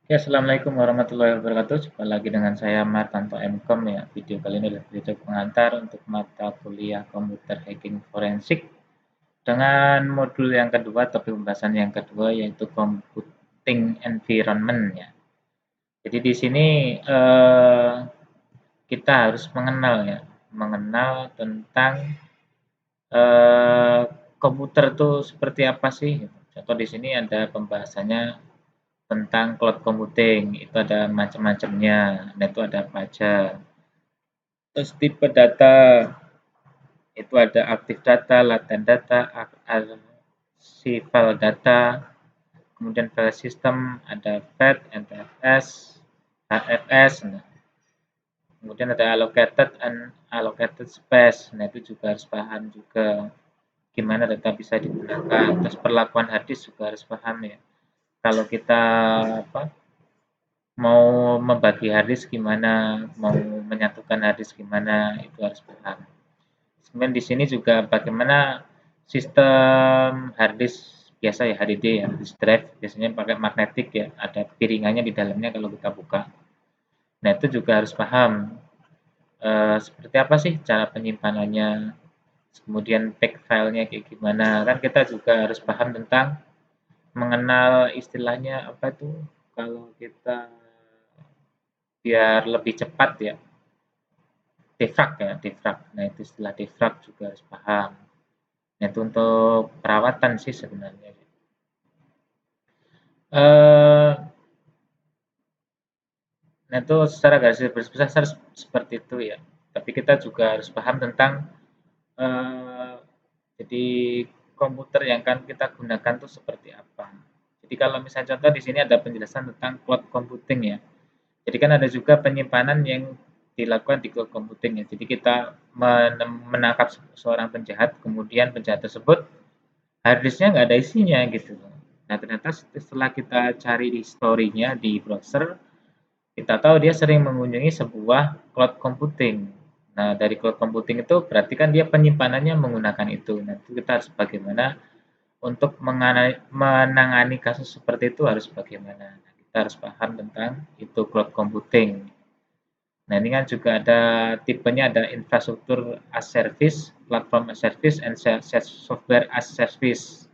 Ya, assalamualaikum warahmatullahi wabarakatuh. Jumpa lagi dengan saya Martanto MKom ya. Video kali ini adalah video pengantar untuk mata kuliah komputer hacking forensik dengan modul yang kedua, topik pembahasan yang kedua yaitu computing environment ya. Jadi di sini kita harus mengenal ya, mengenal tentang eh, komputer itu seperti apa sih. Contoh di sini ada pembahasannya tentang cloud computing, itu ada macam-macamnya. Nah, itu ada apa aja. Terus tipe data, itu ada active data, latent data, archival data, kemudian file system, ada FAT, NTFS, HFS, nah, kemudian ada allocated and allocated space. Nah, itu juga harus paham juga gimana data bisa digunakan. Terus perlakuan hard disk juga harus paham ya. Kalau kita apa, mau membagi harddisk gimana, mau menyatukan harddisk gimana, itu harus paham. Kemudian di sini juga bagaimana sistem harddisk biasa ya, HDD ya, disk drive biasanya pakai magnetik ya, ada piringannya di dalamnya kalau kita buka. Nah, itu juga harus paham seperti apa sih cara penyimpanannya, kemudian pack filenya kayak gimana. Kan kita juga harus paham tentang mengenal istilahnya apa tuh kalau kita biar lebih cepat ya, defrag ya, defrag. Nah, itu istilah defrag juga harus paham. Nah, itu untuk perawatan sih sebenarnya. Eh, nah, itu secara garis besar seperti itu ya. Tapi kita juga harus paham tentang eh, jadi komputer yang akan kita gunakan itu seperti apa. Jadi kalau misalnya contoh di sini ada penjelasan tentang cloud computing ya. Jadi kan ada juga penyimpanan yang dilakukan di cloud computing ya. Jadi kita menangkap seorang penjahat, kemudian penjahat tersebut harddisknya nggak ada isinya gitu. Nah, ternyata setelah kita cari di story-nya di browser, kita tahu dia sering mengunjungi sebuah cloud computing. Nah, dari cloud computing itu berarti kan dia penyimpanannya menggunakan itu. Nah, itu kita harus bagaimana untuk menangani kasus seperti itu harus bagaimana. Nah, kita harus paham tentang itu cloud computing. Nah, ini kan juga ada tipenya, ada infrastruktur as service, platform as service, and software as service.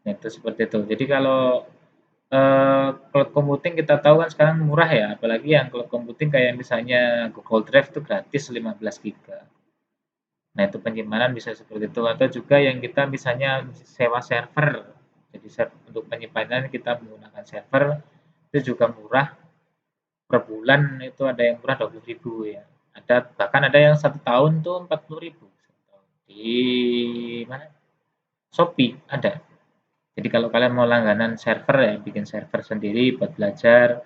Nah, itu seperti itu. Jadi kalau cloud computing kita tahu kan sekarang murah ya, apalagi yang cloud computing kayak misalnya Google Drive itu gratis 15 giga. Nah, itu penyimpanan bisa seperti itu atau juga yang kita misalnya sewa server. Jadi untuk penyimpanan kita menggunakan server itu juga murah, per bulan itu ada yang murah 20.000 ya. Ada bahkan ada yang 1 tahun tuh 40.000. Di mana? Shopee ada. Jadi kalau kalian mau langganan server ya, bikin server sendiri buat belajar,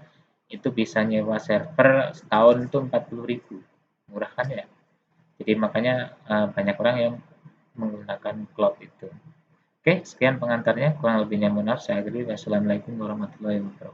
itu bisa nyewa server setahun itu 40.000. Murah kan ya? Jadi makanya banyak orang yang menggunakan cloud itu. Oke, sekian pengantarnya. Kurang lebihnya mohon maaf. Saya akhiri. Wassalamualaikum warahmatullahi wabarakatuh.